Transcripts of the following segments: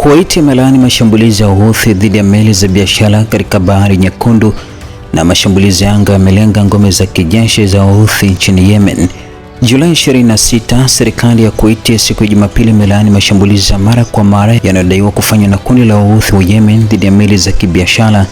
Kuwait imelaani mashambulizi ya Houthi dhidi ya meli za biashara katika Bahari Nyekundu na mashambulizi ya anga yamelenga ngome za kijeshi za Houthi nchini Yemen. Julai 26, serikali ya Kuwait siku ya Jumapili imelaani mashambulizi ya mara kwa mara yanayodaiwa kufanywa na kundi la Houthi wa Yemen dhidi ya meli za kibiashara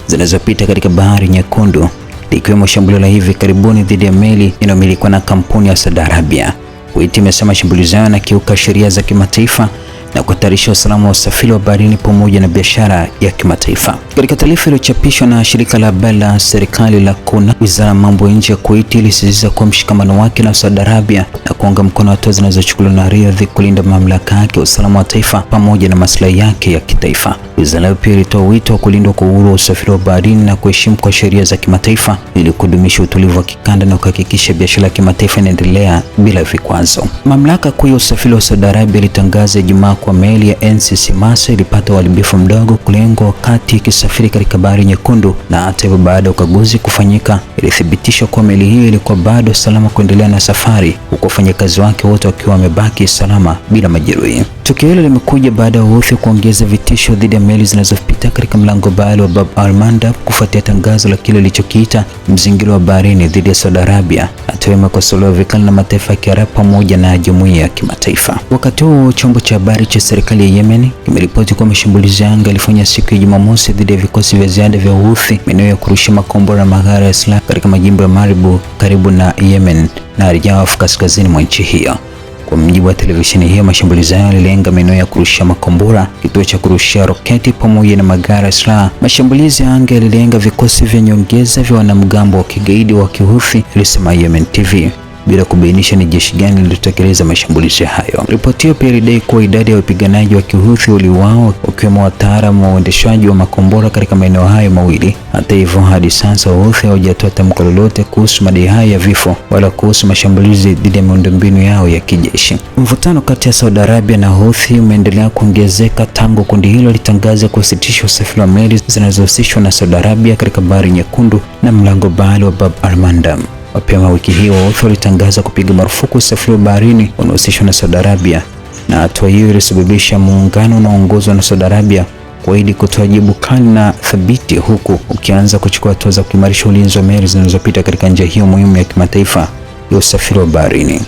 zinazopita katika Bahari Nyekundu, likiwemo shambulio la hivi karibuni dhidi ya meli inayomilikiwa na kampuni ya Saudi Arabia. Kuwait imesema mashambulizi hayo yanakiuka sheria za kimataifa na kuhatarisha usalama wa usafiri wa baharini pamoja na biashara ya kimataifa. Katika taarifa iliyochapishwa na shirika la habari la serikali la Kuna, Wizara ya Mambo ya Nje ya Kuwait ilisisitiza kuwa mshikamano wake na Saudi Arabia na kuunga mkono hatua zinazochukuliwa na Riyadh kulinda mamlaka yake, usalama wa taifa pamoja na maslahi yake ya kitaifa. Wizara pia ilitoa wito wa kulindwa kwa uhuru wa usafiri wa baharini na kuheshimu kwa sheria za kimataifa ili kudumisha utulivu wa kikanda na kuhakikisha biashara ya kimataifa inaendelea bila vikwazo. Mamlaka kuu ya usafiri wa Saudi Arabia ilitangaza Ijumaa kwa meli ya NCC Masa ilipata uharibifu mdogo kulengwa wakati ikisafiri katika Bahari Nyekundu, na hata hivyo baada ya ukaguzi kufanyika ilithibitishwa kuwa meli hiyo ilikuwa bado salama kuendelea na safari, huku wafanyakazi wake wote wakiwa wamebaki salama bila majeruhi. Tukio hilo limekuja baada ya Houthi kuongeza vitisho dhidi ya meli zinazopita katika mlango bahari wa Bab al-Mandab kufuatia tangazo la kile ilichokiita mzingiro wa baharini dhidi ya Saudi Arabia, hatua imekosolewa vikali na mataifa ya Kiarabu pamoja na jumuiya ya kimataifa. Wakati huo chombo cha habari cha serikali ya Yemen kimeripoti kuwa mashambulizi ya anga yalifanywa siku ya Jumamosi dhidi ya vikosi vya ziada vya Houthi maeneo ya kurusha makombora na magari ya silaha katika majimbo ya Marib karibu na Yemen na Riyadh kaskazini mwa nchi hiyo. Kwa mujibu wa televisheni hiyo, mashambulizi hayo yalilenga maeneo ya kurusha makombora, kituo cha kurusha roketi pamoja na magari ya silaha. Mashambulizi ya anga yalilenga vikosi vya nyongeza vya wanamgambo wa kigaidi wa Kihouthi, ilisema Yemen TV, bila kubainisha ni jeshi gani lililotekeleza mashambulizi hayo. Ripoti hiyo pia ilidai kuwa idadi ya wapiganaji wa Kihouthi waliuawa, wakiwemo wataalamu wa uendeshaji wa makombora katika maeneo hayo mawili. Hata hivyo, hadi sasa Houthi hawajatoa tamko lolote kuhusu madai hayo ya vifo wala kuhusu mashambulizi dhidi ya miundombinu yao ya kijeshi. Mvutano kati ya Saudi Arabia na Houthi umeendelea kuongezeka tangu kundi hilo litangaza kusitisha usafiri wa meli zinazohusishwa na Saudi Arabia katika Bahari Nyekundu na mlango bahari wa Bab al-Mandab. Mapema wiki hii Houthi walitangaza kupiga marufuku usafiri wa baharini unaohusishwa na Saudi Arabia, na hatua hiyo ilisababisha muungano unaoongozwa na Saudi Arabia kuahidi kutoa jibu kali na thabiti, huku ukianza kuchukua hatua za kuimarisha ulinzi wa meli zinazopita katika njia hiyo muhimu ya kimataifa ya usafiri wa baharini.